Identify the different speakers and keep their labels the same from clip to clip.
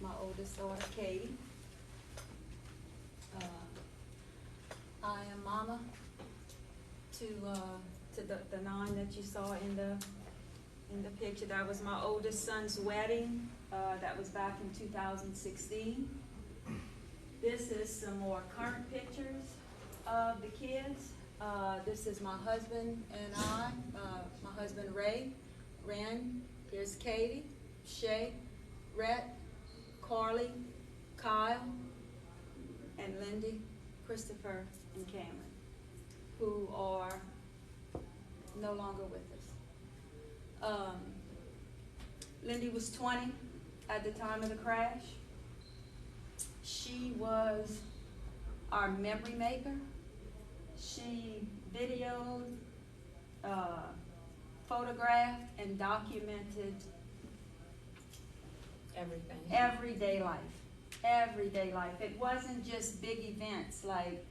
Speaker 1: my oldest daughter, Katie. I am mama to the 9 that you saw in the picture. That was my oldest son's wedding. That was back in 2016. This is some more current pictures of the kids. This is my husband and I, my husband Ray, Ren, here's Katie, Shay, Rhett, Carly, Kyle, and Lindy, Christopher, and Kamryn, who are no longer with us. Lindy was 20 at the time of the crash. She was our memory maker. She videoed, photographed, and documented
Speaker 2: everything.
Speaker 1: Everyday life. Everyday life. It wasn't just big events like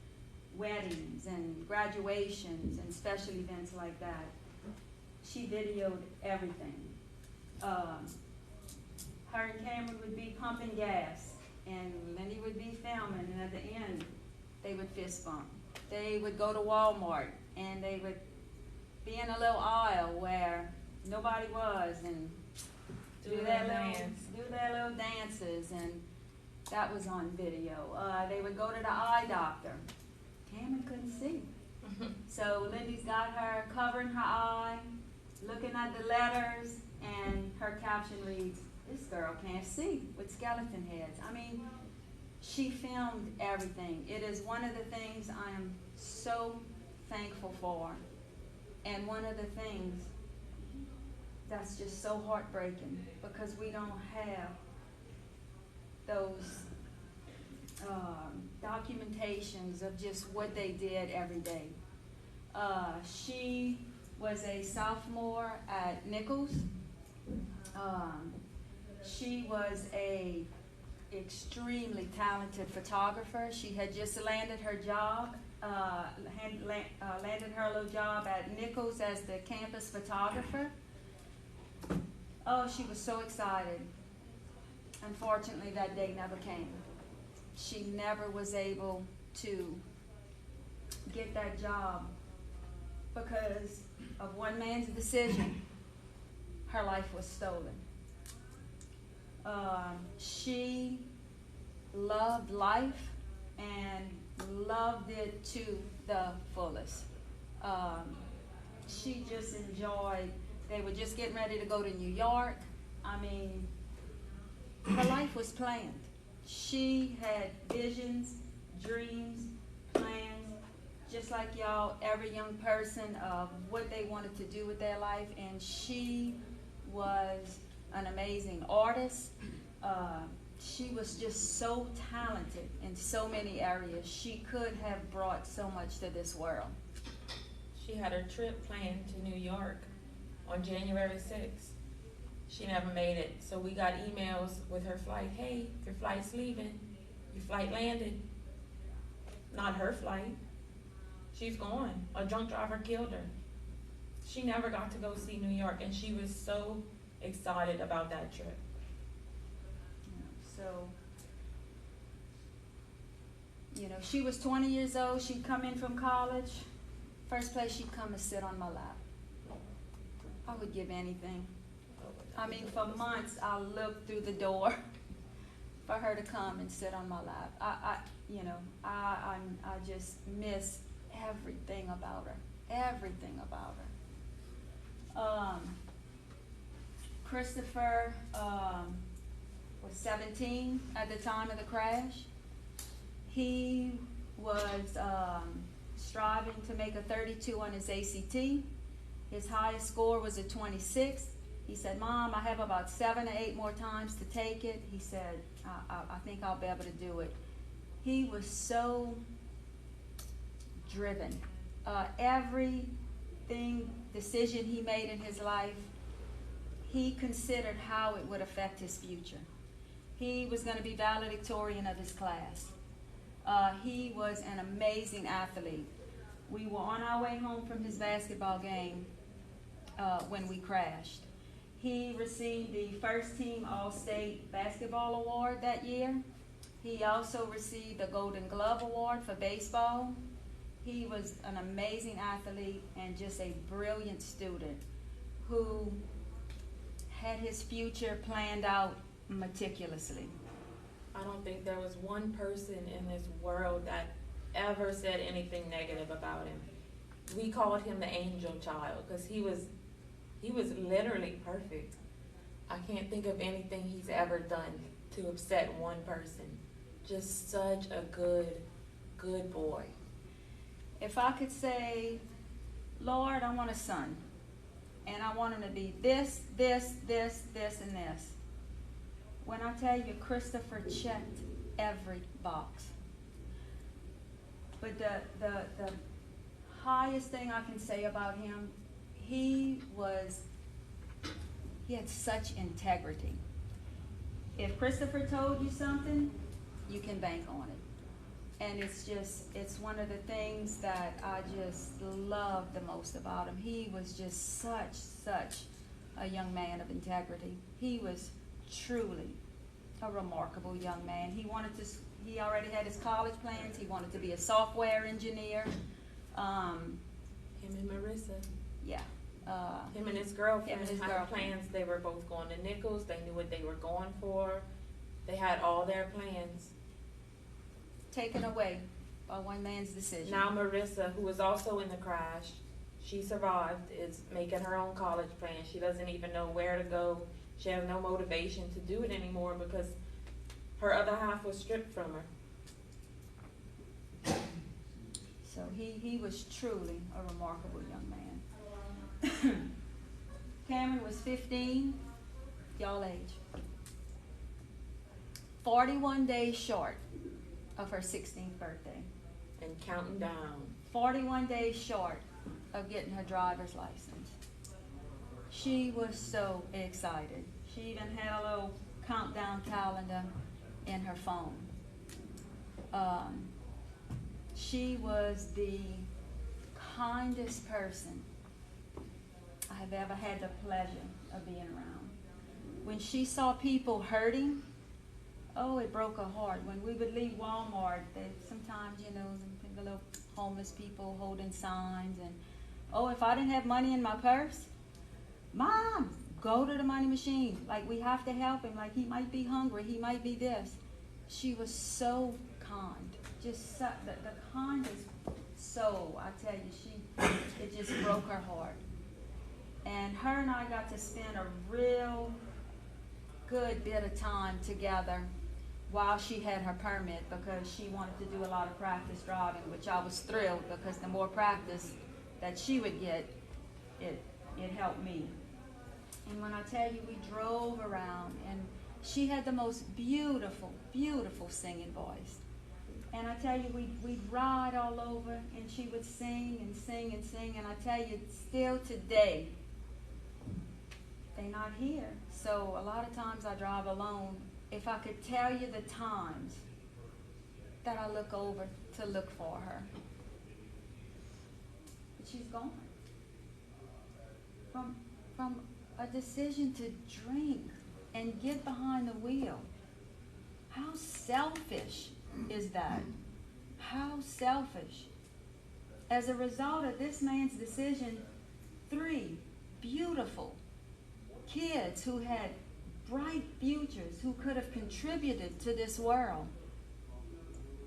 Speaker 1: weddings and graduations and special events like that. She videoed everything. Her and Kamryn would be pumping gas, and Lindy would be filming, and at the end, they would fist bump. They would go to Walmart, and they would be in a little aisle where nobody was, and do their little dances, and that was on video. They would go to the eye doctor. Kamryn couldn't see. So Lindy's got her covering her eye, looking at the letters, and her caption reads, "This girl can't see with skeleton heads." I mean, she filmed everything. It is one of the things I am so thankful for, and one of the things that's just so heartbreaking, because we don't have those documentations of just what they did every day. She was a sophomore at Nichols. She was a extremely talented photographer. She had just landed her job, landed her little job at Nichols as the campus photographer. Oh, she was so excited. Unfortunately, that day never came. She never was able to get that job because of one man's decision. Her life was stolen. She loved life and loved it to the fullest. She just enjoyed, they were just getting ready to go to New York. I mean, her life was planned. She had visions, dreams, plans, just like y'all, every young person, of what they wanted to do with their life, and she was an amazing artist. She was just so talented in so many areas. She could have brought so much to this world.
Speaker 2: She had her trip planned to New York on January 6th. She never made it, so we got emails with her flight. "Hey, your flight's leaving. Your flight landed." Not her flight. She's gone. A drunk driver killed her. She never got to go see New York, and she was so excited about that trip.
Speaker 1: So, she was 20 years old. She'd come in from college. First place she'd come is sit on my lap. I would give anything. I mean, for months I looked through the door for her to come and sit on my lap. I just miss everything about her. Everything about her. Christopher was 17 at the time of the crash. He was striving to make a 32 on his ACT. His highest score was a 26. He said, "Mom, I have about 7 or 8 more times to take it." He said, I think I'll be able to do it. He was so driven. Every decision he made in his life, he considered how it would affect his future. He was going to be valedictorian of his class. He was an amazing athlete. We were on our way home from his basketball game when we crashed. He received the first team All-State basketball award that year. He also received the Golden Glove Award for baseball. He was an amazing athlete and just a brilliant student who had his future planned out meticulously.
Speaker 2: I don't think there was one person in this world that ever said anything negative about him. We called him the angel child because he was literally perfect. I can't think of anything he's ever done to upset one person. Just such a good boy.
Speaker 1: If I could say, Lord, I want a son, and I want him to be this, this, this, this, and this. When I tell you, Christopher checked every box. But the highest thing I can say about him, he had such integrity. If Christopher told you something, you can bank on it. And it's one of the things that I just love the most about him. He was just such a young man of integrity. He was truly a remarkable young man. He already had his college plans. He wanted to be a software engineer.
Speaker 2: Him and Marissa.
Speaker 1: Yeah.
Speaker 2: Him and his girlfriend
Speaker 1: had
Speaker 2: had plans. They were both going to Nichols. They knew what they were going for. They had all their plans
Speaker 1: Taken away by one man's decision.
Speaker 2: Now Marissa, who was also in the crash, she survived, is making her own college plan. She doesn't even know where to go. She has no motivation to do it anymore because her other half was stripped from her.
Speaker 1: So he was truly a remarkable young man. Kamryn was 15, y'all age. 41 days short of her 16th birthday.
Speaker 2: And counting down.
Speaker 1: 41 days short of getting her driver's license. She was so excited. She even had a little countdown calendar in her phone. She was the kindest person I have ever had the pleasure of being around. When she saw people hurting, oh, it broke her heart. When we would leave Walmart, sometimes, the little homeless people holding signs, and, oh, if I didn't have money in my purse, Mom, go to the money machine. Like, we have to help him. Like, he might be hungry. He might be this. She was so kind. Just the kindest soul, I tell you. It just broke her heart. And her and I got to spend a real good bit of time together while she had her permit, because she wanted to do a lot of practice driving, which I was thrilled, because the more practice that she would get, it helped me. And when I tell you, we drove around, and she had the most beautiful, beautiful singing voice. And I tell you, we'd ride all over, and she would sing and sing and sing, and I tell you, still today, they're not here. So a lot of times I drive alone. If I could tell you the times that I look over to look for her. But she's gone. From a decision to drink and get behind the wheel. How selfish is that? How selfish. As a result of this man's decision, 3 beautiful kids who had bright futures, who could have contributed to this world,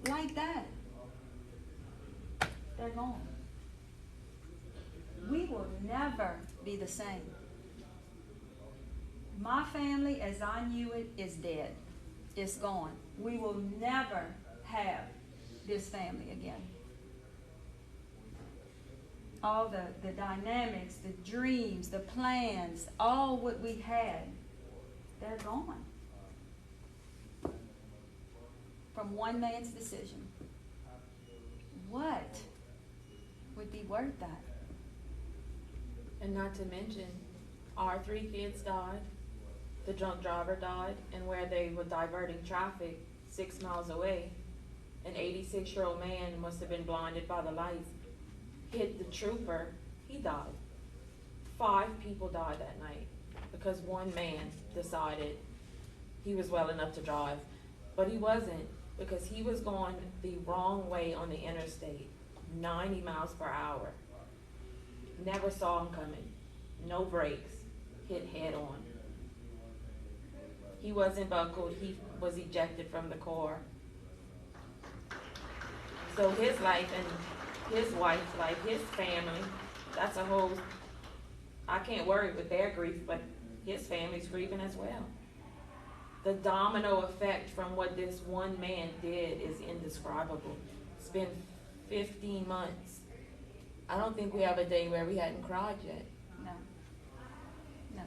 Speaker 1: like that, they're gone. We will never be the same. My family, as I knew it, is dead. It's gone. We will never have this family again. All the dynamics, the dreams, the plans, all what we had, they're gone. From one man's decision. What would be worth that?
Speaker 2: And not to mention, our 3 kids died, the drunk driver died, and where they were diverting traffic 6 miles away, an 86-year-old man must have been blinded by the lights, hit the trooper, he died. 5 people died that night because one man decided he was well enough to drive, but he wasn't, because he was going the wrong way on the interstate, 90 miles per hour. Never saw him coming, no brakes, hit head on. He wasn't buckled, he was ejected from the car. So his life and his wife's life, his family, that's a whole, I can't worry with their grief, but his family's grieving as well. The domino effect from what this one man did is indescribable. It's been 15 months. I don't think we have a day where we hadn't cried yet.
Speaker 1: No. No.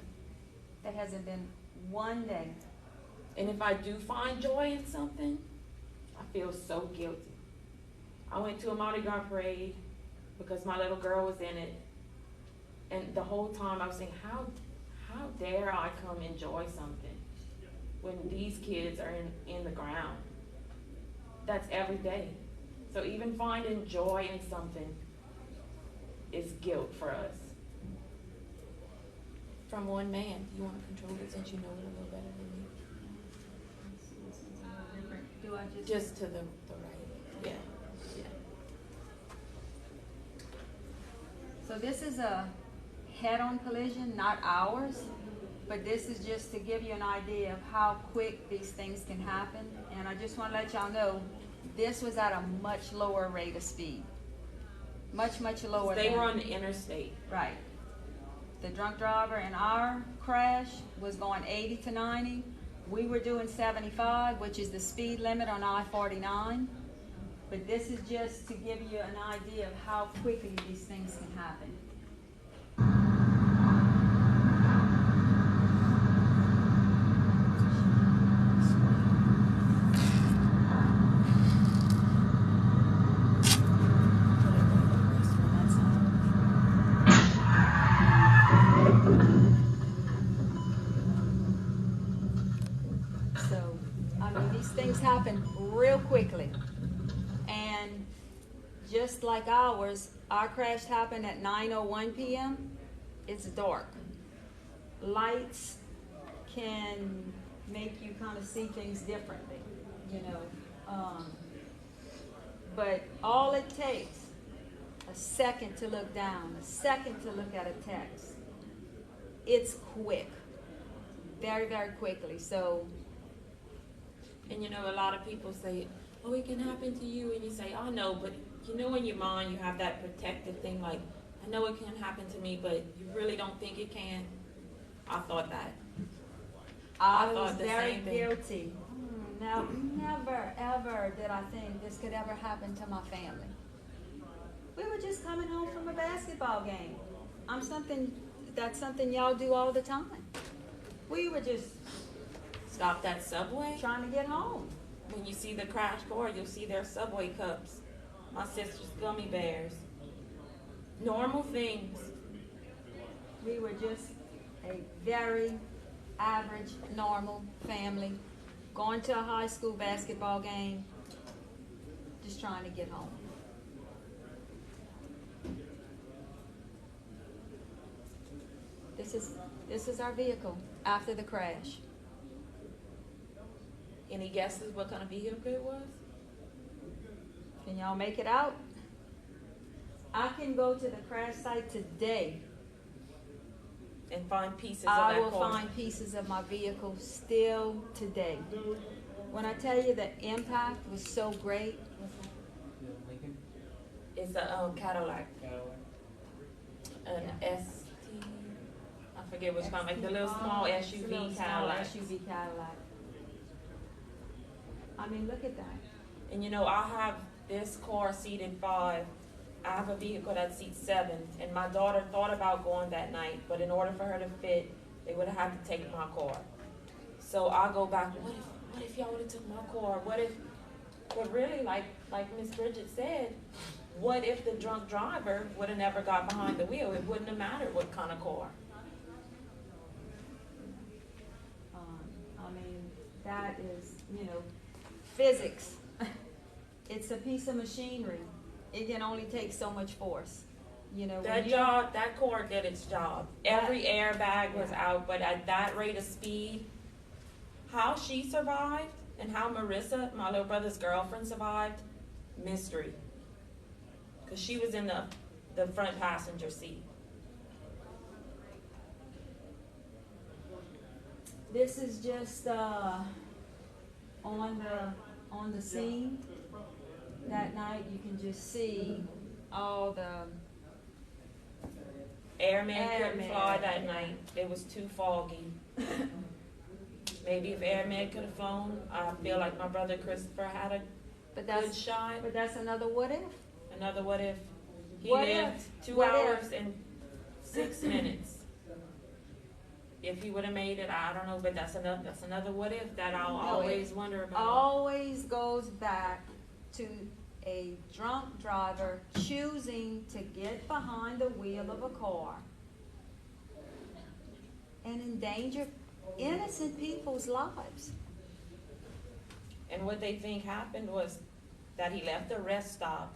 Speaker 1: There hasn't been one day.
Speaker 2: And if I do find joy in something, I feel so guilty. I went to a Mardi Gras parade because my little girl was in it. And the whole time I was thinking, how dare I come enjoy something when these kids are in the ground? That's every day. So even finding joy in something is guilt for us. From one man. You want to control it since you know it a little better than me?
Speaker 1: Do I
Speaker 2: Just to the right. Yeah. Yeah.
Speaker 1: So this is a head-on collision, not ours, but this is just to give you an idea of how quick these things can happen. And I just want to let y'all know, this was at a much lower rate of speed. Much, much lower.
Speaker 2: They were on the interstate.
Speaker 1: Right. The drunk driver in our crash was going 80 to 90. We were doing 75, which is the speed limit on I-49. But this is just to give you an idea of how quickly these things can happen. So, I mean, these things happen real quickly. And just like ours, our crash happened at 9:01 p.m. It's dark. Lights can make you kind of see things differently, you know. But all it takes, a second to look down, a second to look at a text. It's quick, very, very quickly. So,
Speaker 2: And you know, a lot of people say, oh, it can happen to you. And you say, I know, but you know, in your mind, you have that protective thing, like, I know it can happen to me, but you really don't think it can. I thought that.
Speaker 1: I was
Speaker 2: thought the
Speaker 1: very
Speaker 2: same thing.
Speaker 1: guilty. Now, never, ever did I think this could ever happen to my family. We were just coming home from a basketball game. That's something y'all do all the time. We were just
Speaker 2: Stop that Subway.
Speaker 1: trying to get home.
Speaker 2: When you see the crash car, you'll see their Subway cups. My sister's gummy bears. Normal things.
Speaker 1: We were just a very average, normal family, going to a high school basketball game, just trying to get home. This is our vehicle after the crash.
Speaker 2: Any guesses what kind of vehicle it was?
Speaker 1: Can y'all make it out? I can go to the crash site today.
Speaker 2: And find pieces of
Speaker 1: I
Speaker 2: that
Speaker 1: will
Speaker 2: car.
Speaker 1: find pieces of my vehicle still today. When I tell you the impact was so great,
Speaker 3: Lincoln?
Speaker 2: It's a Cadillac.
Speaker 3: Cadillac.
Speaker 2: An
Speaker 1: Yeah.
Speaker 2: ST. I forget which kind, like the little small
Speaker 1: It's a
Speaker 2: SUV
Speaker 1: little small
Speaker 2: Cadillac.
Speaker 1: SUV Cadillac. I mean, look at that.
Speaker 2: And you know, I have this car seated 5. I have a vehicle that seats 7. And my daughter thought about going that night, but in order for her to fit, they would have had to take my car. So I go back, what if y'all would have took my car? But really, like Miss Bridget said, what if the drunk driver would have never got behind the wheel? It wouldn't have mattered what kind of car.
Speaker 1: I mean, that is, physics. It's a piece of machinery. It can only take so much force. You know,
Speaker 2: That cord did its job. Every airbag was out, but at that rate of speed, how she survived and how Marissa, my little brother's girlfriend, survived, mystery. Because she was in the front passenger seat.
Speaker 1: this is just on the scene that night. You can just see all the
Speaker 2: Airmen couldn't
Speaker 1: Airmen,
Speaker 2: fly that
Speaker 1: yeah.
Speaker 2: night. It was too foggy. Maybe if Airmen could have flown, I feel like my brother Christopher had a
Speaker 1: but
Speaker 2: good
Speaker 1: that's
Speaker 2: shot.
Speaker 1: but that's another what if.
Speaker 2: Another what if. He
Speaker 1: What
Speaker 2: lived
Speaker 1: if?
Speaker 2: 2
Speaker 1: What
Speaker 2: hours
Speaker 1: if?
Speaker 2: and 6 minutes. If he would have made it, I don't know, but that's another what if that I'll
Speaker 1: No,
Speaker 2: always wonder about.
Speaker 1: Always goes back to a drunk driver choosing to get behind the wheel of a car and endanger innocent people's lives.
Speaker 2: And what they think happened was that he left the rest stop,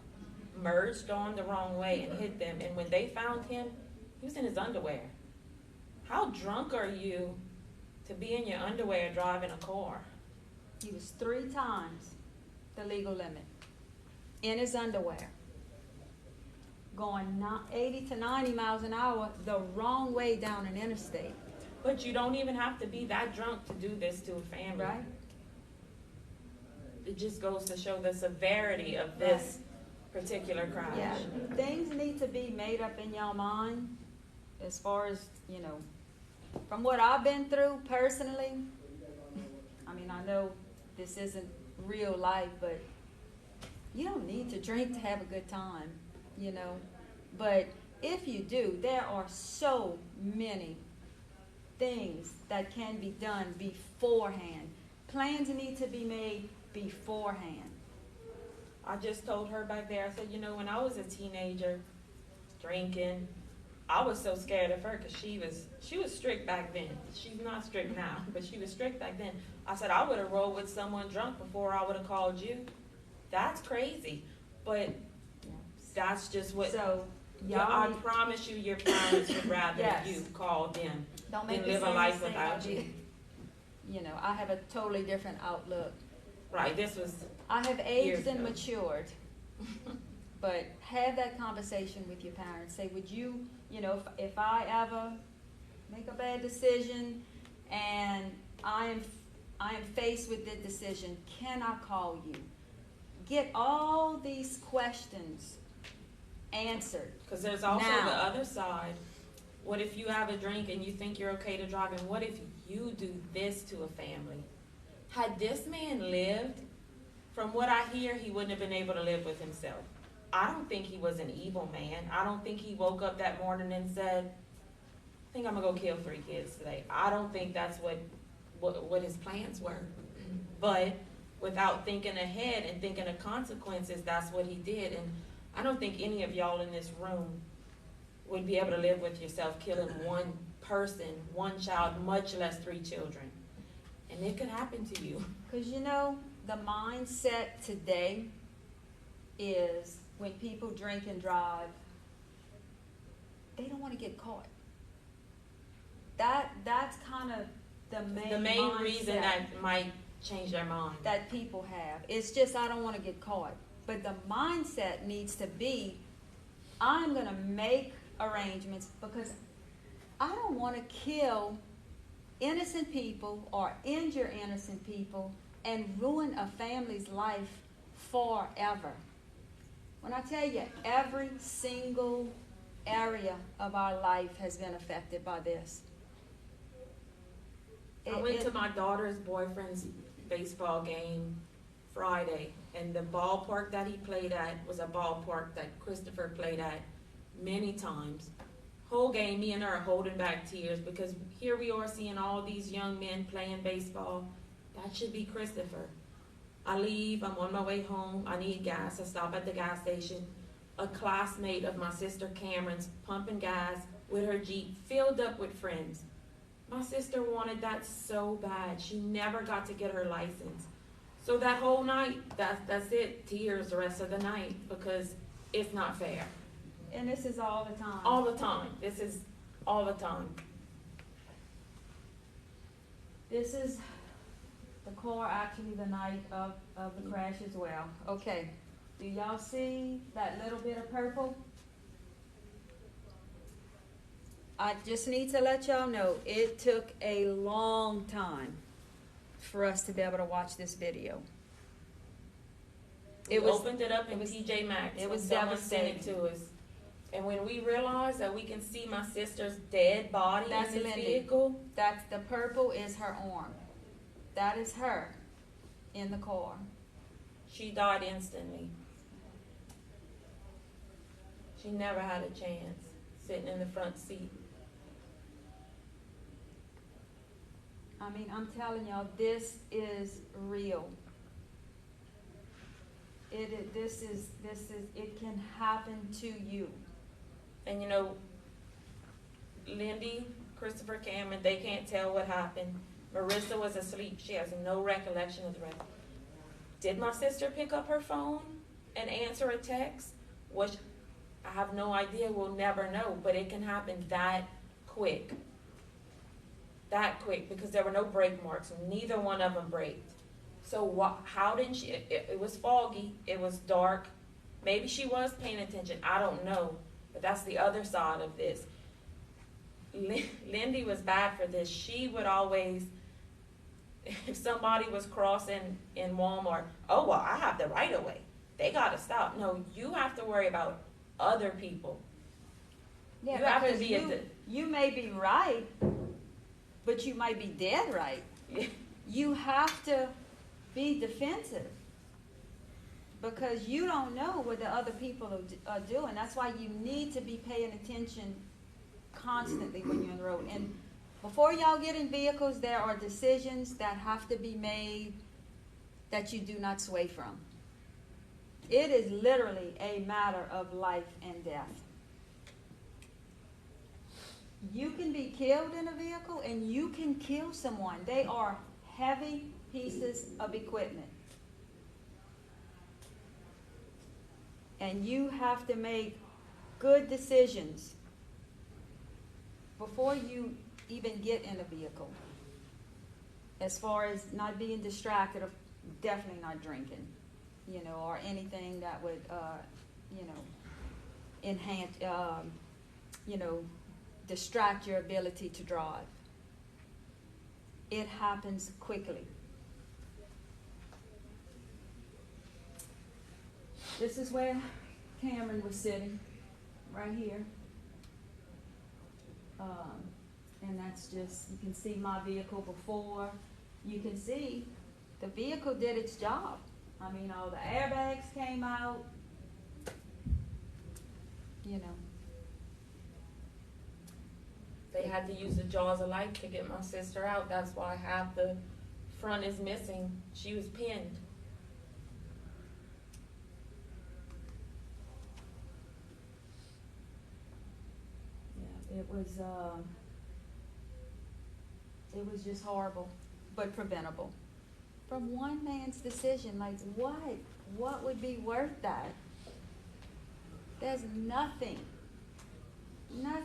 Speaker 2: merged on the wrong way and hit them. And when they found him, he was in his underwear. How drunk are you to be in your underwear driving a car?
Speaker 1: He was 3 times the legal limit in his underwear, going 80 to 90 miles an hour the wrong way down an interstate.
Speaker 2: But you don't even have to be that drunk to do this to a family.
Speaker 1: Right?
Speaker 2: It just goes to show the severity of this particular crash.
Speaker 1: Yeah, things need to be made up in your mind as far as, you know, from what I've been through personally. I mean, I know this isn't real life, but you don't need to drink to have a good time, you know. But if you do, there are so many things that can be done beforehand. Plans need to be made beforehand.
Speaker 2: I just told her back there, I said, you know, when I was a teenager drinking, I was so scared of her because she was strict back then. She's not strict now, but she was strict back then. I said, I would have rolled with someone drunk before I would have called you. That's crazy. But that's just what,
Speaker 1: So,
Speaker 2: I
Speaker 1: y'all
Speaker 2: promise you your parents would rather
Speaker 1: Yes.
Speaker 2: you call them
Speaker 1: don't
Speaker 2: than
Speaker 1: make me
Speaker 2: live a
Speaker 1: say
Speaker 2: life
Speaker 1: anything
Speaker 2: without
Speaker 1: I
Speaker 2: you.
Speaker 1: did. You know, I have a totally different outlook.
Speaker 2: Right, this was,
Speaker 1: I have
Speaker 2: Years
Speaker 1: aged and
Speaker 2: ago.
Speaker 1: matured, but have that conversation with your parents. Say, would you, you know, if I ever make a bad decision and I am faced with the decision, can I call you? Get all these questions answered.
Speaker 2: because there's also
Speaker 1: Now.
Speaker 2: the other side. What if you have a drink and you think you're okay to drive, and what if you do this to a family? Had this man lived, from what I hear, he wouldn't have been able to live with himself. I don't think he was an evil man. I don't think he woke up that morning and said, I think I'm gonna go kill 3 kids today. I don't think that's what his plans were. But without thinking ahead and thinking of consequences, that's what he did. And I don't think any of y'all in this room would be able to live with yourself killing one person, one child, much less 3 children. And it could happen to you.
Speaker 1: Because, you know, the mindset today is when people drink and drive, they don't want to get caught. That's kind of the main mindset
Speaker 2: reason that might change their mind.
Speaker 1: that people have. It's just, I don't want to get caught. But the mindset needs to be, I'm going to make arrangements because I don't want to kill innocent people or injure innocent people and ruin a family's life forever. When I tell you, every single area of our life has been affected by this.
Speaker 2: I went to my daughter's boyfriend's baseball game Friday, and the ballpark that he played at was a ballpark that Christopher played at many times. Whole game, me and her are holding back tears because here we are seeing all these young men playing baseball. That should be Christopher. I leave, I'm on my way home, I need gas, I stop at the gas station. A classmate of my sister Kamryn's pumping gas with her Jeep filled up with friends. My sister wanted that so bad. She never got to get her license. So that whole night, that's it, tears the rest of the night because it's not fair.
Speaker 1: And this is all the time.
Speaker 2: All the time. This is all the time.
Speaker 1: This is the car actually the night of the crash as well. Okay, do y'all see that little bit of purple? I just need to let y'all know, it took a long time for us to be able to watch this video.
Speaker 2: We opened it up in TJ Maxx.
Speaker 1: It was
Speaker 2: someone sent it to us. And when we realized that we can see my sister's dead body
Speaker 1: That's
Speaker 2: in this
Speaker 1: Lindy.
Speaker 2: vehicle,
Speaker 1: That's the purple is her arm. That is her in the car.
Speaker 2: she died instantly. She never had a chance sitting in the front seat.
Speaker 1: I mean, I'm telling y'all, this is real. It can happen to you.
Speaker 2: And you know, Lindy, Christopher, Kamryn, they can't tell what happened. Marissa was asleep. She has no recollection of the rest. Did my sister pick up her phone and answer a text? Which I have no idea. We'll never know. But it can happen that quick. That quick, because there were no brake marks. Neither one of them braked. So how didn't she? It was foggy. It was dark. Maybe she was paying attention. I don't know. But that's the other side of this. Lindy was bad for this. She would always, if somebody was crossing in Walmart, oh, well, I have the right of way. They got to stop. No, you have to worry about other people.
Speaker 1: Yeah,
Speaker 2: you have to
Speaker 1: because
Speaker 2: be
Speaker 1: you may be right, but you might be dead right. You have to be defensive because you don't know what the other people are doing. That's why you need to be paying attention constantly when you're on the road. And before y'all get in vehicles, there are decisions that have to be made that you do not sway from. It is literally a matter of life and death. You can be killed in a vehicle and you can kill someone. They are heavy pieces of equipment. And you have to make good decisions before you even get in a vehicle. As far as not being distracted, or definitely not drinking, or anything that would, enhance, distract your ability to drive. It happens quickly. This is where Kamryn was sitting, right here. And that's just, you can see my vehicle before. You can see the vehicle did its job. I mean, all the airbags came out,
Speaker 2: They had to use the jaws of life to get my sister out. That's why half the front is missing. She was pinned.
Speaker 1: Yeah, it was just horrible, but preventable. From one man's decision, like what would be worth that? There's nothing, not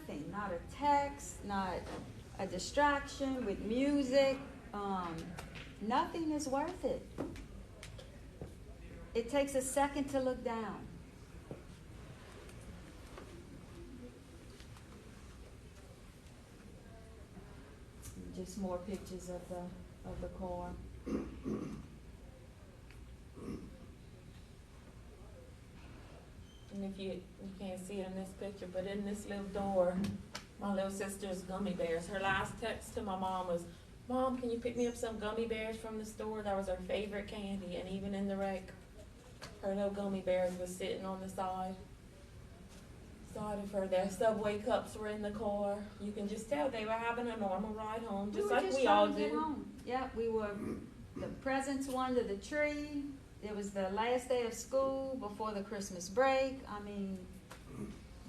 Speaker 1: a text, not a distraction with music, nothing is worth it. It takes a second to look down. Just more pictures of the car.
Speaker 2: And if you can't see it in this picture, but in this little door, my little sister's gummy bears. Her last text to my mom was, "Mom, can you pick me up some gummy bears from the store?" That was her favorite candy. And even in the wreck, her little gummy bears was sitting on the side of her. Their Subway cups were in the car. You can just tell they were having a normal ride home, just like we all do.
Speaker 1: Yeah, we were. The presents were under the tree. It was the last day of school before the Christmas break. I mean,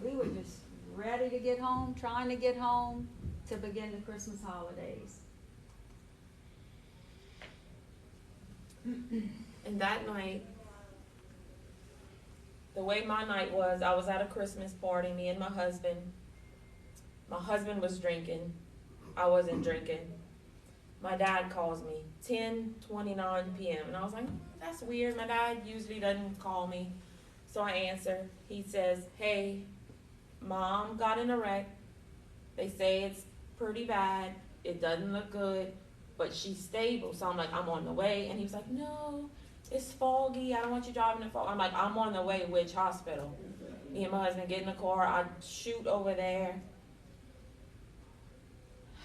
Speaker 1: we were just ready to get home, trying to get home to begin the Christmas holidays.
Speaker 2: And that night, The way my night was, I was at a Christmas party, me and my husband. My husband was drinking. I wasn't drinking. My dad calls me, 10:29 p.m. And I was like, that's weird. My dad usually doesn't call me. So I answer. He says, hey, Mom got in a wreck. They say it's pretty bad. It doesn't look good, but she's stable. So I'm like, I'm on the way. And he was like, no, it's foggy. I don't want you driving in fog. I'm like, I'm on the way. Which hospital? Me and my husband get in the car. I shoot over there.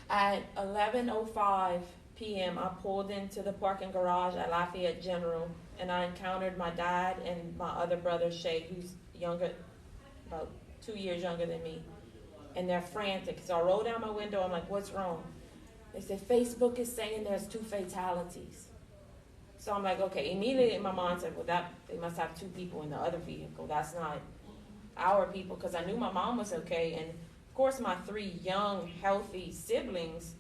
Speaker 2: At 11:05 p.m., I pulled into the parking garage at Lafayette General, and I encountered my dad and my other brother, Shay, who's younger, about 2 years younger than me. And they're frantic. So I rolled down my window. I'm like, what's wrong? They said, Facebook is saying there's 2 fatalities. So I'm like, okay. Immediately my mom said, well, they must have 2 people in the other vehicle. That's not our people, because I knew my mom was okay. And of course, my 3 young, healthy siblings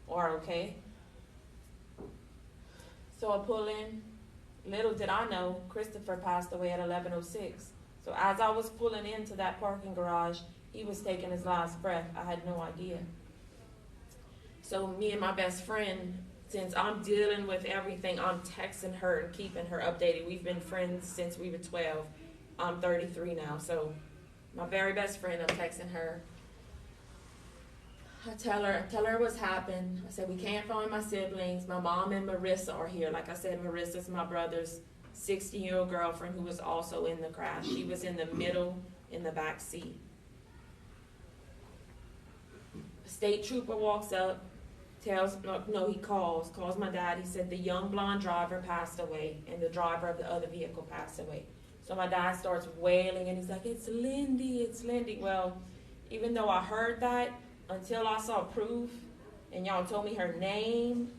Speaker 2: are okay. So I pull in. Little did I know, Christopher passed away at 11:06. So as I was pulling into that parking garage, he was taking his last breath. I had no idea. So me and my best friend, since I'm dealing with everything, I'm texting her and keeping her updated. We've been friends since we were 12. I'm 33 now, so my very best friend, I'm texting her. I tell her what's happened. I said, we can't find my siblings. My mom and Marissa are here. Like I said, Marissa's my brother's 60-year-old girlfriend who was also in the crash. She was in the middle, in the back seat. A state trooper walks up, he calls my dad. He said the young blonde driver passed away and the driver of the other vehicle passed away. So my dad starts wailing and he's like, it's Lindy, it's Lindy. Well, even though I heard that, until I saw proof and y'all told me her name,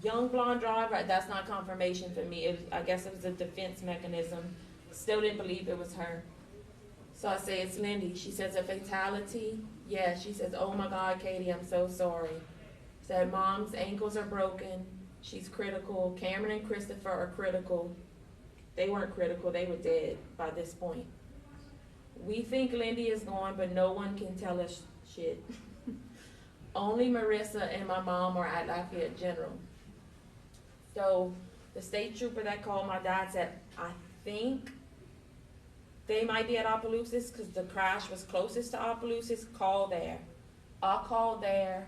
Speaker 2: young blonde driver, that's not confirmation for me. I guess it was a defense mechanism. Still didn't believe it was her. So I say, it's Lindy. She says, a fatality? Yeah. She says, oh my God, Katie, I'm so sorry. Said, Mom's ankles are broken. She's critical. Kamryn and Christopher are critical. They weren't critical. They were dead by this point. We think Lindy is gone, but no one can tell us shit. Only Marissa and my mom are at Lafayette General. So the state trooper that called my dad said, I think they might be at Opelousas because the crash was closest to Opelousas. Call there. I called there.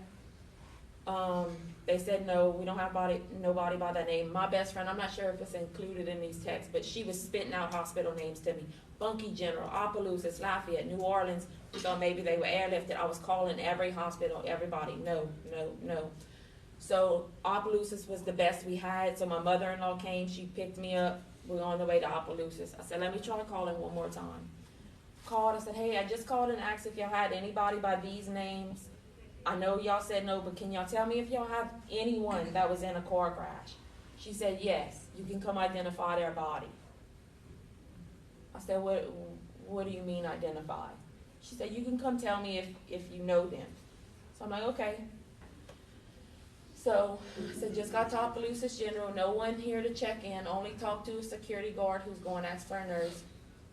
Speaker 2: They said, no, we don't have nobody by that name. My best friend, I'm not sure if it's included in these texts, but she was spitting out hospital names to me. Bunkie General, Opelousas, Lafayette, New Orleans. We thought maybe they were airlifted. I was calling every hospital, everybody. No. So Opelousas was the best we had. So my mother-in-law came. She picked me up. We were on the way to Opelousas. I said, let me try calling one more time. Called. I said, hey, I just called and asked if y'all had anybody by these names. I know y'all said no, but can y'all tell me if y'all have anyone that was in a car crash? She said, yes, you can come identify their body. I said, what do you mean identify? She said, you can come tell me if you know them. So I'm like, okay. So I said, just got to Opelousas General, no one here to check in, only talk to a security guard who's going to ask for a nurse.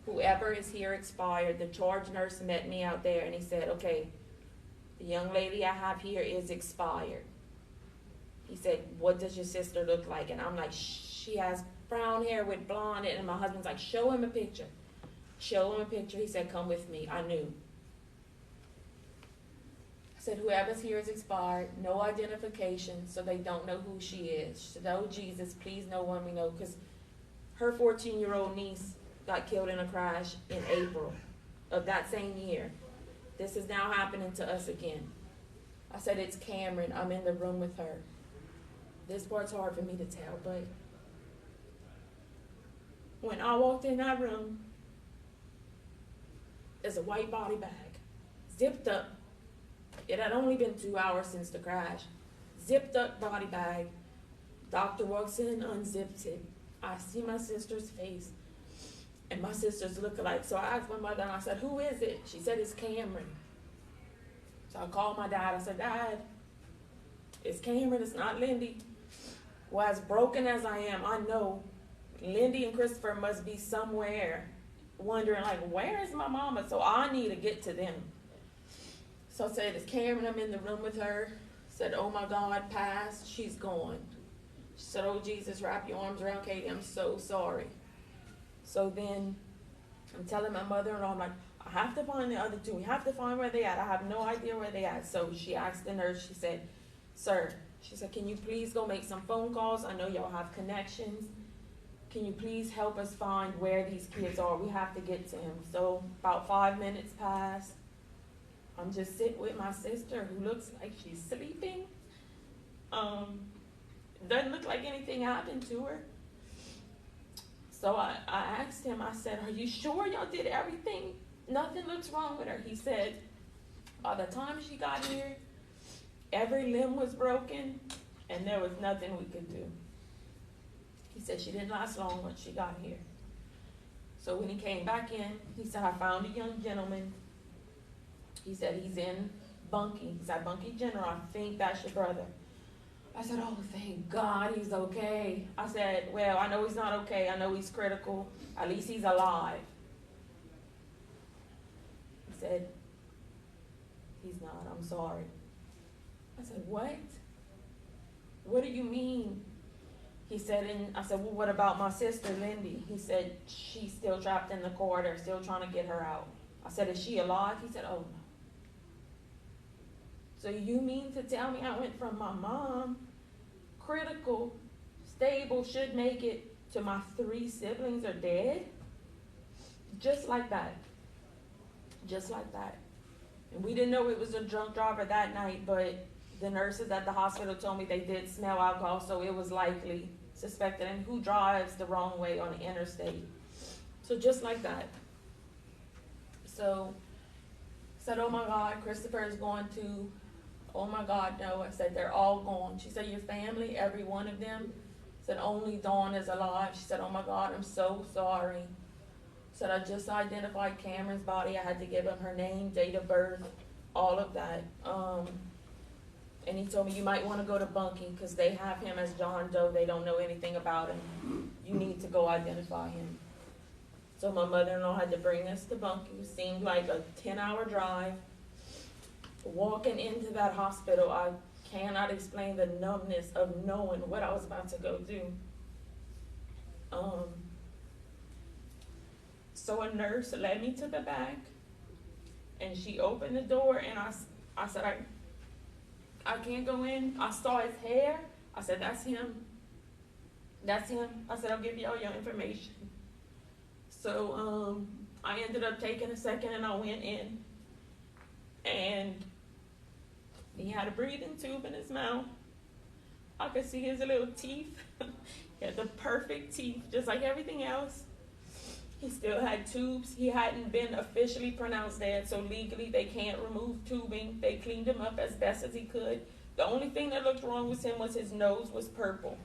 Speaker 2: Whoever is here expired. The charge nurse met me out there and he said, okay, the young lady I have here is expired. He said, what does your sister look like? And I'm like, she has brown hair with blonde. And my husband's like, show him a picture. Show him a picture. He said, come with me. I knew. I said, whoever's here is expired. No identification, so they don't know who she is. She said, oh, Jesus, please no one we know. Because her 14-year-old niece got killed in a crash in April of that same year. This is now happening to us again. I said, it's Kamryn. I'm in the room with her. This part's hard for me to tell, but when I walked in that room, there's a white body bag, zipped up. It had only been 2 hours since the crash. Zipped up body bag. Doctor walks in, unzips it. I see my sister's face. And my sisters look alike. So I asked my mother, and I said, who is it? She said, it's Kamryn. So I called my dad. I said, Dad, it's Kamryn. It's not Lindy. Well, as broken as I am, I know Lindy and Christopher must be somewhere wondering, like, where is my mama? So I need to get to them. So I said, it's Kamryn, I'm in the room with her. Said, oh my God, passed, she's gone. She said, oh Jesus, wrap your arms around Katie, I'm so sorry. So then I'm telling my mother-in-law, I'm like, I have to find the other two. We have to find where they at. I have no idea where they at. So she asked the nurse, she said, sir, she said, can you please go make some phone calls? I know y'all have connections. Can you please help us find where these kids are? We have to get to him. So about 5 minutes passed. I'm just sitting with my sister who looks like she's sleeping. Doesn't look like anything happened to her. So I asked him, I said, are you sure y'all did everything? Nothing looks wrong with her. He said, by the time she got here, every limb was broken and there was nothing we could do. He said she didn't last long when she got here. So when he came back in, he said, I found a young gentleman. He said, he's in Bunkie. He's at Bunkie General. I think that's your brother. I said, oh, thank God he's okay. I said, well, I know he's not okay. I know he's critical. At least he's alive. He said, he's not. I'm sorry. I said, what? What do you mean? He said, and I said, well, what about my sister, Lindy? He said, she's still trapped in the corridor, still trying to get her out. I said, is she alive? He said, oh, no. So you mean to tell me I went from my mom, critical, stable, should make it, to my 3 siblings are dead? Just like that. Just like that. And we didn't know it was a drunk driver that night, but the nurses at the hospital told me they did smell alcohol, so it was likely suspected. And who drives the wrong way on the interstate? So just like that. So I said, oh my God, Christopher is going to. Oh my God, no. I said, they're all gone. She said, your family, every one of them? I said, only Dawn is alive. She said, oh my God, I'm so sorry. I said, I just identified Kamryn's body. I had to give him her name, date of birth, all of that. And he told me, you might want to go to Bunkie because they have him as John Doe. They don't know anything about him. You need to go identify him. So my mother-in-law had to bring us to Bunkie. It seemed like a 10-hour drive. Walking into that hospital, I cannot explain the numbness of knowing what I was about to go do. So a nurse led me to the back, and she opened the door, and I said, I can't go in. I saw his hair. I said, that's him. That's him. I said, I'll give you all your information. So I ended up taking a second, and I went in, and he had a breathing tube in his mouth. I could see his little teeth. He had the perfect teeth, just like everything else. He still had tubes. He hadn't been officially pronounced dead, so legally they can't remove tubing. They cleaned him up as best as he could. The only thing that looked wrong with him was his nose was purple.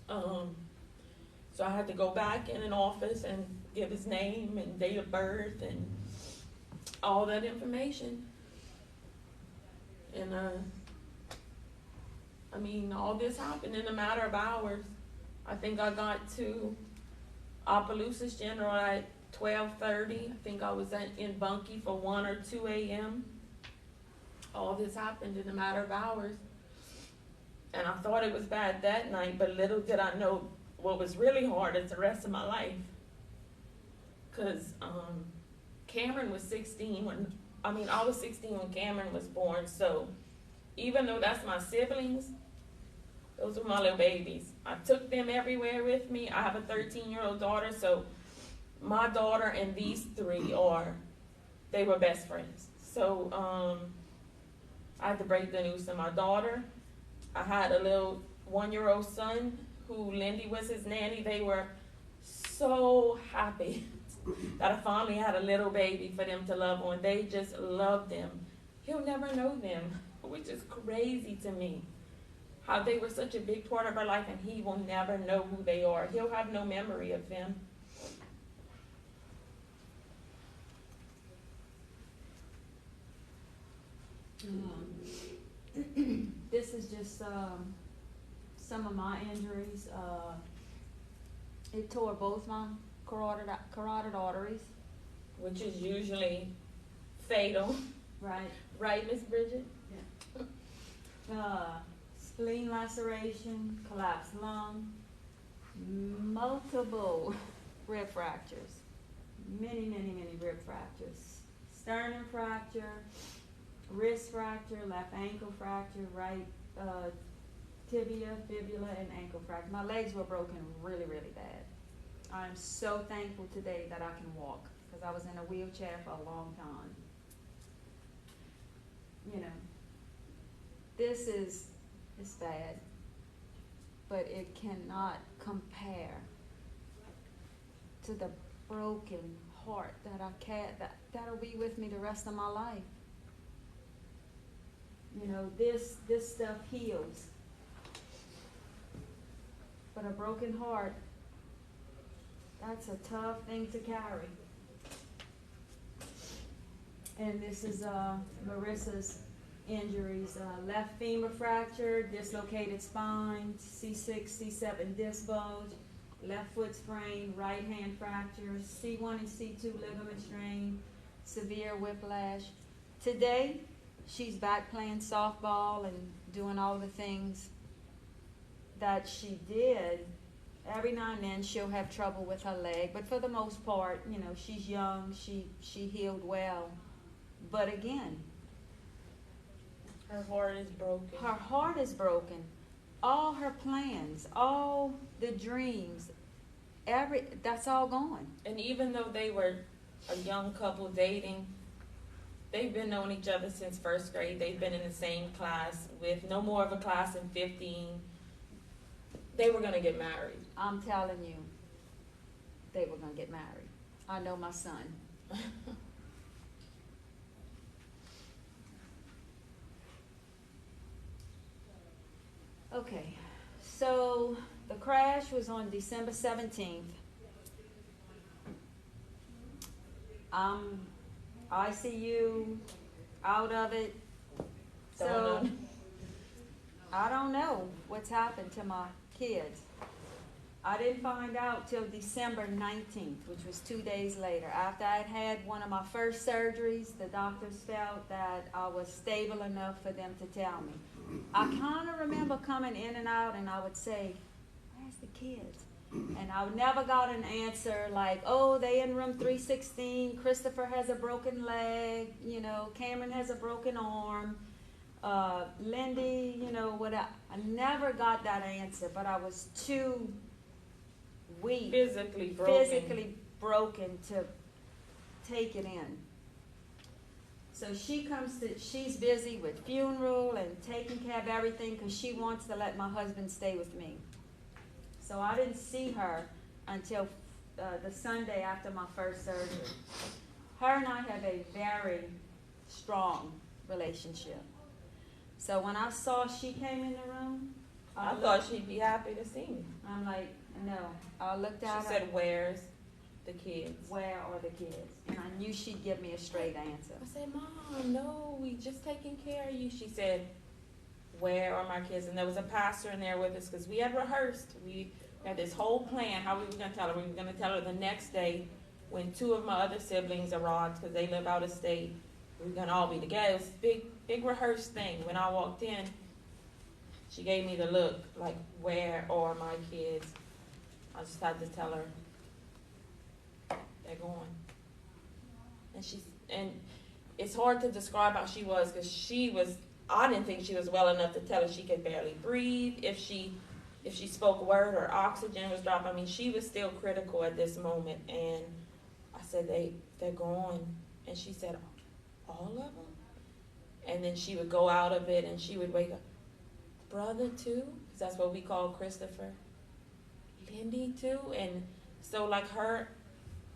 Speaker 2: So I had to go back in an office and give his name and date of birth and all that information. And I mean, all this happened in a matter of hours. I think I got to Opelousas General at 12:30. I think I was in Bunkie for 1 or 2 a.m. All this happened in a matter of hours. And I thought it was bad that night, but little did I know what was really hard is the rest of my life. Because Kamryn was 16 I was 16 when Kamryn was born, so even though that's my siblings, those were my little babies. I took them everywhere with me. I have a 13-year-old daughter, so my daughter and these 3 they were best friends. So I had to break the news to my daughter. I had a little 1-year-old son who Lindy was his nanny. They were so happy that I finally had a little baby for them to love on. They just loved him. He'll never know them, which is crazy to me. How they were such a big part of our life and he will never know who they are. He'll have no memory of them.
Speaker 1: This is just some of my injuries. It tore both my carotid arteries.
Speaker 2: Which is usually fatal.
Speaker 1: Right.
Speaker 2: Right, Miss Bridget?
Speaker 1: Spleen laceration, collapsed lung, multiple rib fractures, many rib fractures, sternum fracture, wrist fracture, left ankle fracture, right tibia, fibula, and ankle fracture. My legs were broken really bad. I'm so thankful today that I can walk, because I was in a wheelchair for a long time. You know, this is bad, but it cannot compare to the broken heart that that'll be with me the rest of my life. You know, this stuff heals, but a broken heart, that's a tough thing to carry. And this is Marissa's injuries: left femur fracture, dislocated spine, C6, C7 disc bulge, left foot sprain, right hand fracture, C1 and C2 ligament strain, severe whiplash. Today, she's back playing softball and doing all the things that she did. Every now and then she'll have trouble with her leg, but for the most part, you know, she's young, she healed well. But again,
Speaker 2: Her heart is broken.
Speaker 1: her heart is broken. All her plans, all the dreams, that's all gone.
Speaker 2: And even though they were a young couple dating, they've been knowing each other since first grade. They've been in the same class with no more of a class in 15. They were going to get married.
Speaker 1: I'm telling you, they were going to get married. I know my son. Okay, so the crash was on December 17th. ICU, out of it. So,
Speaker 2: Don't know.
Speaker 1: I don't know what's happened to my kids. I didn't find out till December 19th, which was 2 days later. After I'd had one of my first surgeries, the doctors felt that I was stable enough for them to tell me. I kind of remember coming in and out, and I would say, "Where's the kids?" And I never got an answer like, "Oh, they in room 316, Christopher has a broken leg, you know, Kamryn has a broken arm, Lindy, you know, what I never got that answer, but I was too weak,
Speaker 2: Physically broken.
Speaker 1: to take it in. So she's busy with funeral and taking care of everything because she wants to let my husband stay with me. So I didn't see her until the Sunday after my first surgery. Her and I have a very strong relationship. So when I saw she came in the room,
Speaker 2: I thought she'd be happy to see me.
Speaker 1: I'm like, no. I looked at
Speaker 2: She
Speaker 1: her.
Speaker 2: said, "Where's the kids?"
Speaker 1: Where are the kids? And I knew she'd give me a straight answer.
Speaker 2: I said, "Mom, no, we just taking care of you." She said, "Where are my kids?" And there was a pastor in there with us because we had rehearsed. We had this whole plan how we were going to tell her. We were going to tell her the next day when 2 of my other siblings arrived because they live out of state. We were going to all be together. It was a big rehearsed thing. When I walked in, she gave me the look like, "Where are my kids?" I just had to tell her, "They're gone." And it's hard to describe how she was because I didn't think she was well enough to tell her she could barely breathe. If she spoke a word or oxygen was dropping, I mean, she was still critical at this moment. And I said, they're gone. And she said, "All of them?" And then she would go out of it and she would wake up, "Brother too?" Because that's what we call Christopher. "Lindy too?" And so like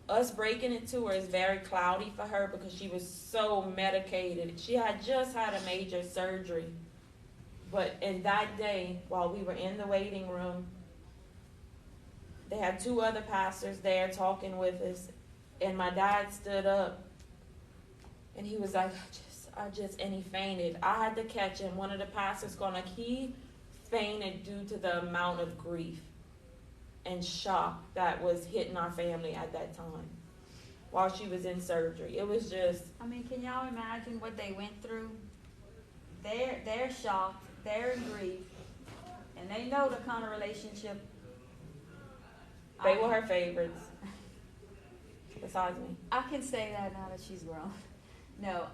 Speaker 2: us breaking it to her is very cloudy for her because she was so medicated. She had just had a major surgery. But in that day, while we were in the waiting room, they had 2 other pastors there talking with us. And my dad stood up and he was like, and he fainted. I had to catch him. One of the pastors going like, he fainted due to the amount of grief. and shock that was hitting our family at that time while she was in surgery. It was just,
Speaker 1: I mean, can y'all imagine what they went through? They're shocked, they're in grief, and they know the kind of relationship.
Speaker 2: they were her favorites, besides me.
Speaker 1: I can say that now that she's grown. No,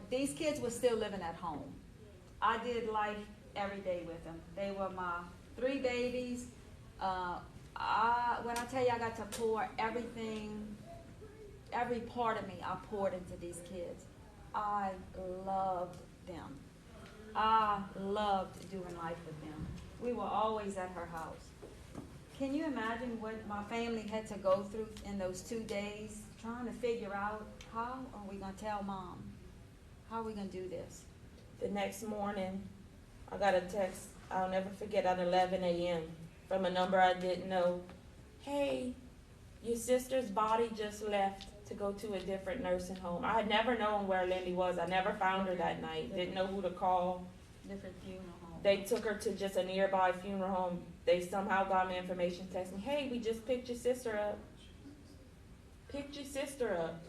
Speaker 1: these kids were still living at home. I did life every day with them. They were my 3 babies. When I tell you I got to pour everything, every part of me, I poured into these kids. I loved them. I loved doing life with them. We were always at her house. Can you imagine what my family had to go through in those 2 days, trying to figure out how are we going to tell Mom? How are we going to do this?
Speaker 2: The next morning, I got a text, I'll never forget, at 11 a.m. from a number I didn't know. Hey, your sister's body just left to go to a different nursing home. I had never known where Lindy was. I never found her that night. Didn't know who to call.
Speaker 1: Different funeral home.
Speaker 2: They took her to just a nearby funeral home. They somehow got me information, text me, hey, we just picked your sister up. Picked your sister up.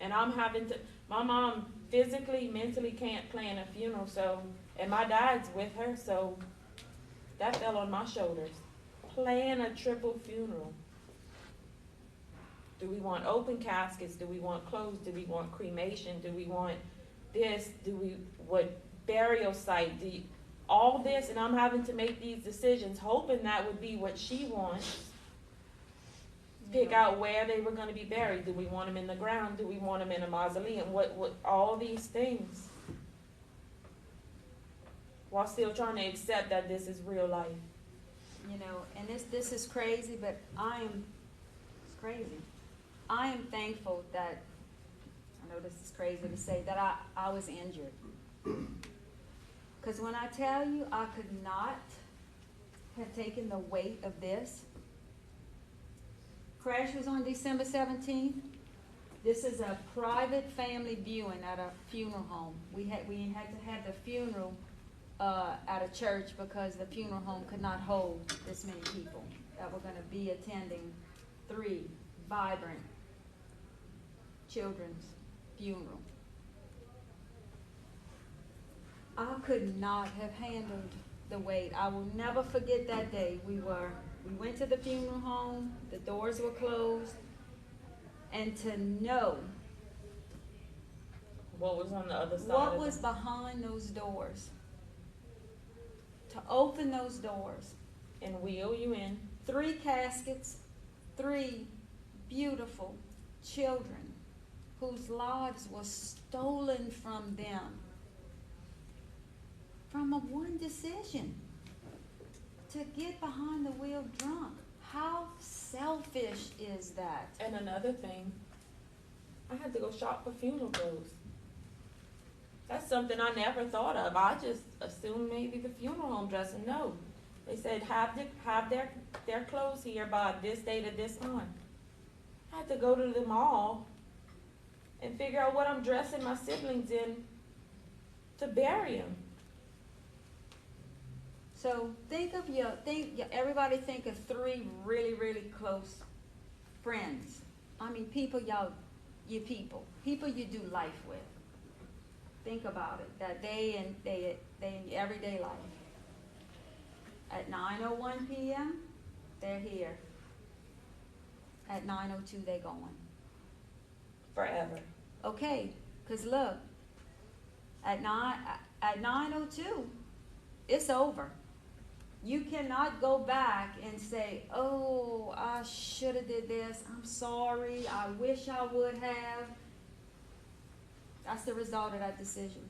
Speaker 2: And I'm having to, my mom physically, mentally can't plan a funeral, so, and my dad's with her, so that fell on my shoulders. Plan a triple funeral. Do we want open caskets? Do we want closed? Do we want cremation? Do we want this? What burial site? All this, and I'm having to make these decisions, hoping that would be what she wants. Pick out where they were going to be buried. Do we want them in the ground? Do we want them in a mausoleum? What all these things, while still trying to accept that this is real life.
Speaker 1: You know, and this is crazy, but it's crazy. I am thankful that, I know this is crazy to say, that I was injured. Because when I tell you I could not have taken the weight of this. Crash was on December 17th. This is a private family viewing at a funeral home. We had to have the funeral at a church because the funeral home could not hold this many people that were going to be attending 3 vibrant children's funeral. I could not have handled the weight. I will never forget that day. We went to the funeral home, the doors were closed, and to know
Speaker 2: what was on the other side.
Speaker 1: What was behind those doors. To open those doors.
Speaker 2: And wheel you in.
Speaker 1: 3 caskets, 3 beautiful children whose lives were stolen from them. From a one decision. To get behind the wheel drunk. How selfish is that?
Speaker 2: And another thing, I had to go shop for funeral clothes. That's something I never thought of. I just assumed maybe the funeral home dressing. No. They said have their clothes here by this date at this time. I had to go to the mall and figure out what I'm dressing my siblings in to bury them.
Speaker 1: So everybody think of 3 really, really close friends. I mean, people you do life with. Think about it, that they in your everyday life. At 9:01 p.m., they're here. At 9:02, they're going.
Speaker 2: Forever.
Speaker 1: Okay, because look, at 9:02, it's over. You cannot go back and say, oh, I should have did this. I'm sorry. I wish I would have. That's the result of that decision.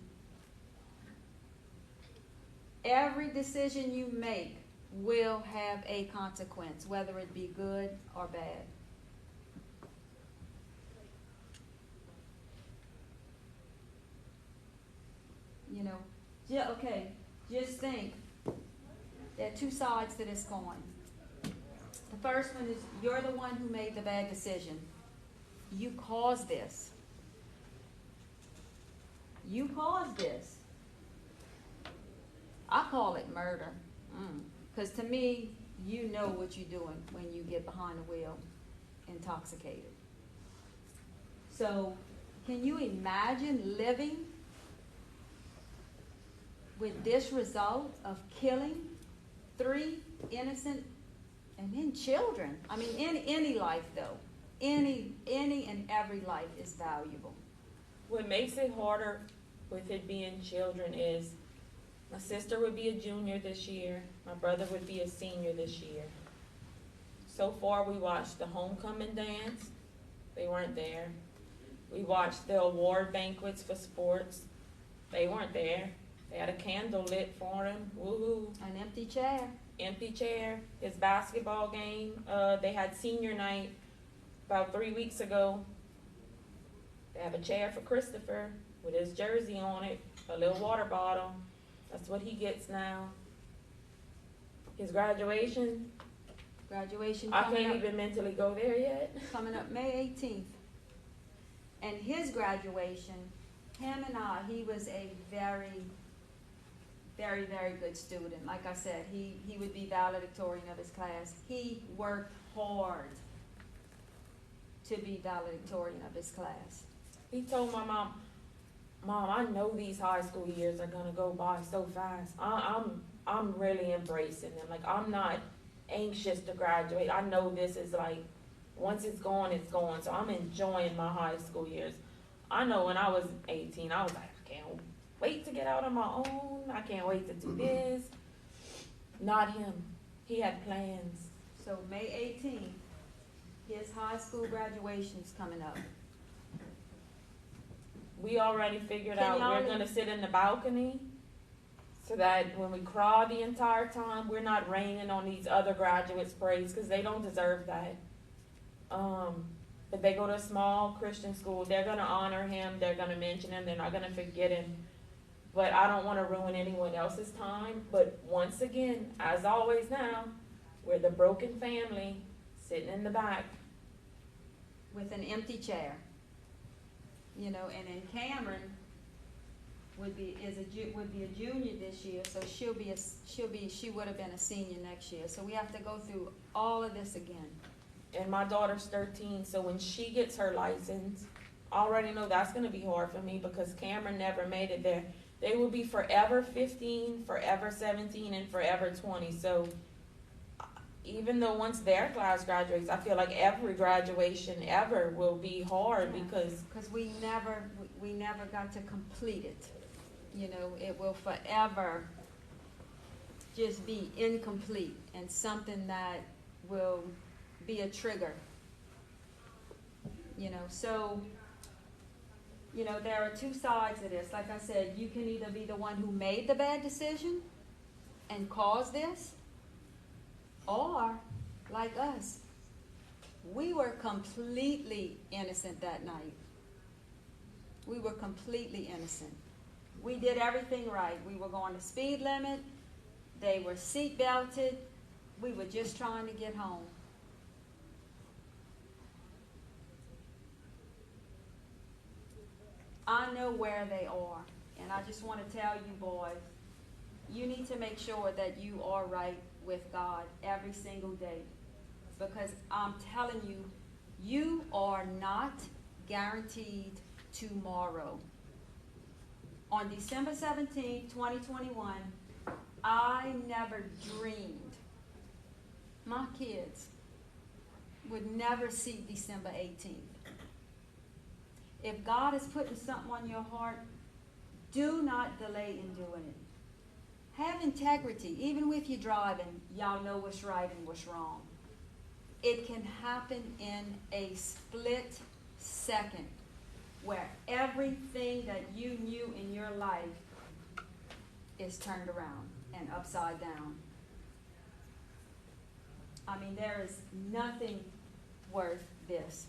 Speaker 1: Every decision you make will have a consequence, whether it be good or bad. You know, okay, just think. There are 2 sides to this coin. The first one is you're the one who made the bad decision. You caused this. You caused this. I call it murder. Because to me, you know what you're doing when you get behind the wheel intoxicated. So, can you imagine living with this result of killing 3 innocent, and then children? I mean, any life though, any and every life is valuable.
Speaker 2: What makes it harder with it being children is my sister would be a junior this year. My brother would be a senior this year. So far, we watched the homecoming dance. They weren't there. We watched the award banquets for sports. They weren't there. They had a candle lit for him. Woohoo.
Speaker 1: An empty chair.
Speaker 2: Empty chair. His basketball game. They had senior night about 3 weeks ago. They have a chair for Christopher with his jersey on it, a little water bottle. That's what he gets now. His graduation.
Speaker 1: Graduation
Speaker 2: I
Speaker 1: coming
Speaker 2: can't
Speaker 1: up.
Speaker 2: even mentally go there yet.
Speaker 1: Coming up May 18th. And his graduation, him and I, he was a very, very, very good student. Like I said, he would be valedictorian of his class. He worked hard to be valedictorian of his class.
Speaker 2: He told my mom, "Mom, I know these high school years are gonna go by so fast. I'm really embracing them. Like, I'm not anxious to graduate. I know this is like, once it's gone, it's gone. So I'm enjoying my high school years. I know when I was 18, I was like, I can't wait to get out on my own. I can't wait to do this." Not him. He had plans.
Speaker 1: So May 18th, his high school graduation's coming up.
Speaker 2: We already figured
Speaker 1: Can
Speaker 2: out
Speaker 1: y'all
Speaker 2: we're gonna sit in the balcony so that when we crawl the entire time, we're not raining on these other graduates' parades because they don't deserve that. If they go to a small Christian school, they're gonna honor him, they're gonna mention him, they're not gonna forget him. But I don't wanna ruin anyone else's time. But once again, as always now, we're the broken family sitting in the back.
Speaker 1: With an empty chair. You know, and then Kamryn would be a junior this year, so she would have been a senior next year. So we have to go through all of this again.
Speaker 2: And my daughter's 13, so when she gets her license, I already know that's gonna be hard for me because Kamryn never made it there. They will be forever 15, forever 17, and forever 20. So even though once their class graduates, I feel like every graduation ever will be hard because
Speaker 1: we never got to complete it. You know, it will forever just be incomplete and something that will be a trigger. You know, so, you know, there are 2 sides of this. Like I said, you can either be the one who made the bad decision and caused this, or, like us, we were completely innocent that night. We were completely innocent. We did everything right. We were going the speed limit. They were seat belted. We were just trying to get home. I know where they are, and I just want to tell you boys, you need to make sure that you are right with God every single day, because I'm telling you, you are not guaranteed tomorrow. On December 17, 2021, I never dreamed my kids would never see December 18th. If God is putting something on your heart, do not delay in doing it. Have integrity. Even if you're driving, y'all know what's right and what's wrong. It can happen in a split second where everything that you knew in your life is turned around and upside down. I mean, there is nothing worth this.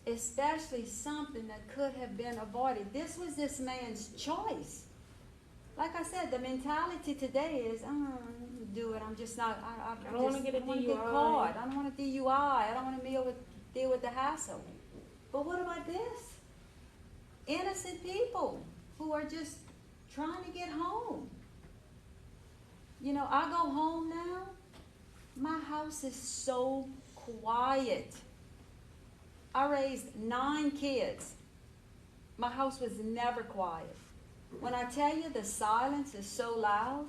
Speaker 1: Especially something that could have been avoided. This was this man's choice. Like I said, the mentality today is, do it. I'm just not.
Speaker 2: I don't want to get a DUI.
Speaker 1: Get caught. I don't want a DUI. I don't want to deal with the hassle. But what about this? Innocent people who are just trying to get home. You know, I go home now, my house is so quiet. I raised 9 kids. My house was never quiet. When I tell you the silence is so loud,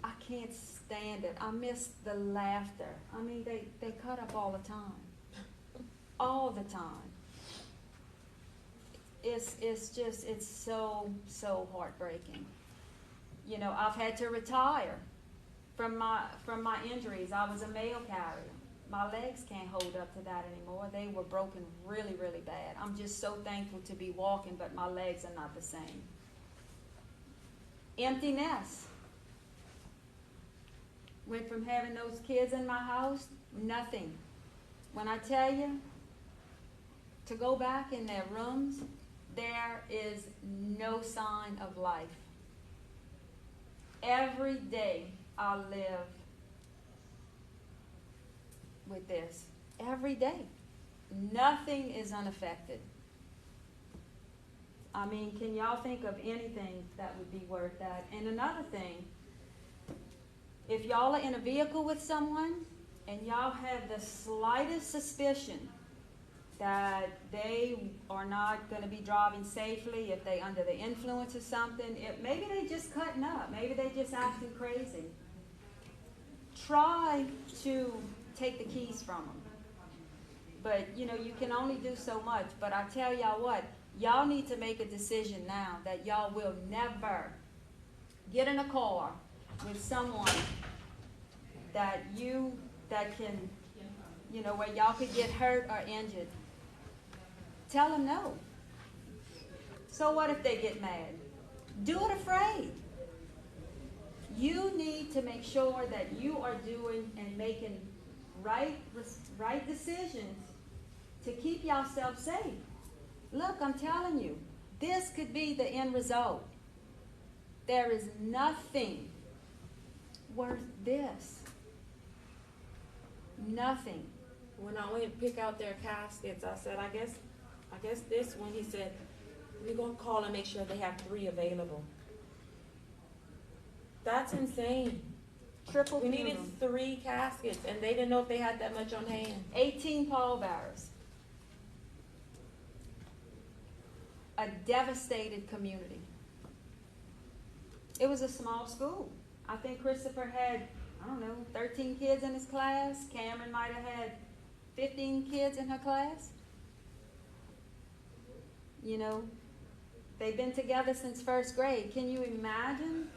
Speaker 1: I can't stand it. I miss the laughter. I mean, they cut up all the time. All the time. It's so heartbreaking. You know, I've had to retire from my injuries. I was a mail carrier. My legs can't hold up to that anymore. They were broken really, really bad. I'm just so thankful to be walking, but my legs are not the same. Empty nest. Went from having those kids in my house, nothing. When I tell you to go back in their rooms, there is no sign of life. Every day I live with this. Every day. Nothing is unaffected. I mean, can y'all think of anything that would be worth that? And another thing, if y'all are in a vehicle with someone and y'all have the slightest suspicion that they are not going to be driving safely, if they under the influence of something, maybe they just cutting up, maybe they just acting crazy, try to take the keys from them. But, you know, you can only do so much. But I tell y'all what, y'all need to make a decision now that y'all will never get in a car with someone that can, you know, where y'all could get hurt or injured. Tell them no. So what if they get mad? Do it afraid. You need to make sure that you are doing and making right decisions to keep yourself safe. Look, I'm telling you, this could be the end result. There is nothing worth this. Nothing.
Speaker 2: When I went to pick out their caskets, I said, I guess this one, he said, we're going to call and make sure they have 3 available. That's insane.
Speaker 1: Triple
Speaker 2: We needed
Speaker 1: funeral.
Speaker 2: 3 caskets, and they didn't know if they had that much on hand.
Speaker 1: 18 pallbearers. A devastated community. It was a small school. I think Christopher had, I don't know, 13 kids in his class. Kamryn might have had 15 kids in her class. You know, they've been together since 1st grade. Can you imagine,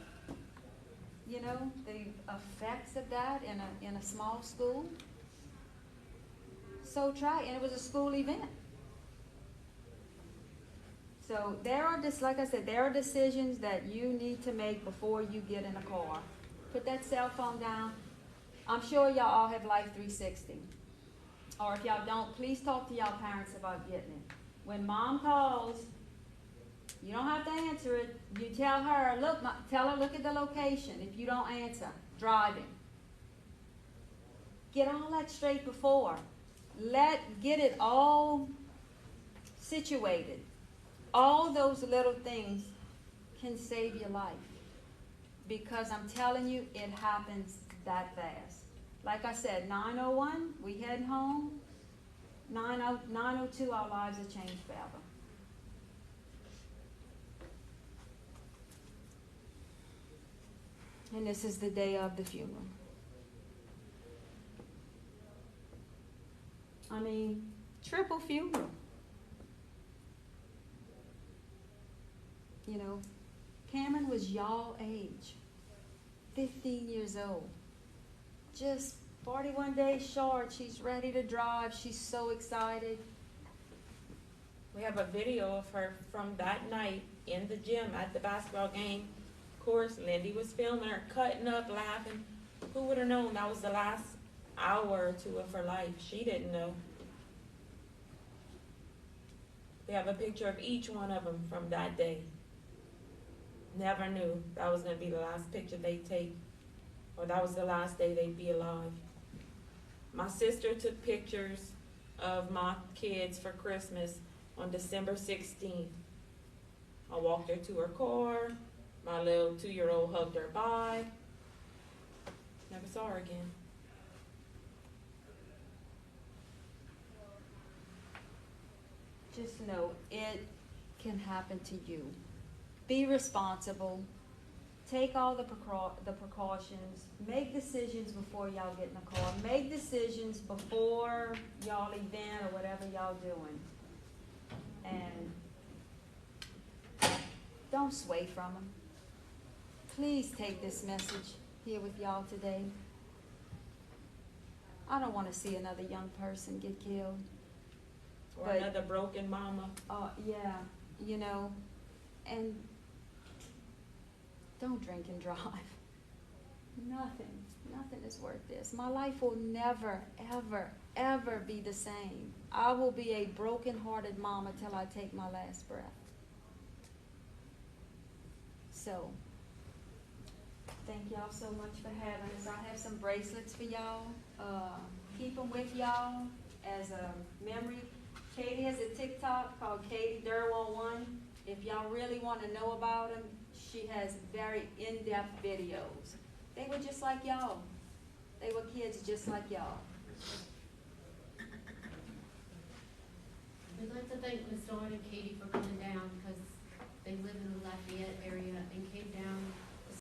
Speaker 1: you know, the effects of that in a small school? So try, and it was a school event. So there are just, like I said, there are decisions that you need to make before you get in a car. Put that cell phone down. I'm sure y'all all have Life 360. Or if y'all don't, please talk to y'all parents about getting it. When mom calls, you don't have to answer it. You tell her, look at the location. If you don't answer, driving. Get all that straight before. Get it all situated. All those little things can save your life. Because I'm telling you, it happens that fast. Like I said, 9:01, we heading home. 9:02, our lives have changed forever. And this is the day of the funeral. I mean, triple funeral. You know, Kamryn was y'all age, 15 years old. Just 41 days short, she's ready to drive. She's so excited.
Speaker 2: We have a video of her from that night in the gym at the basketball game. Of course, Lindy was filming her, cutting up, laughing. Who would have known that was the last hour or 2 of her life? She didn't know. We have a picture of each one of them from that day. Never knew that was going to be the last picture they'd take, or that was the last day they'd be alive. My sister took pictures of my kids for Christmas on December 16th. I walked her to her car. My little 2-year-old hugged her bye. Never saw her again.
Speaker 1: Just know it can happen to you. Be responsible. Take all the precautions. Make decisions before y'all get in the car. Make decisions before y'all event or whatever y'all doing. And don't sway from them. Please take this message here with y'all today. I don't want to see another young person get killed.
Speaker 2: Or
Speaker 1: But-
Speaker 2: another broken mama.
Speaker 1: Yeah, you know, and don't drink and drive. Nothing is worth this. My life will never, ever, ever be the same. I will be a broken-hearted mama till I take my last breath. So, thank y'all so much for having us. I have some bracelets for y'all. Keep them with y'all as a memory. Katie has a TikTok called Katie Durr11. If y'all really want to know about them, she has very in-depth videos. They were just like y'all. They were kids just like y'all.
Speaker 4: We'd like to thank Ms. Dawn and Katie for coming down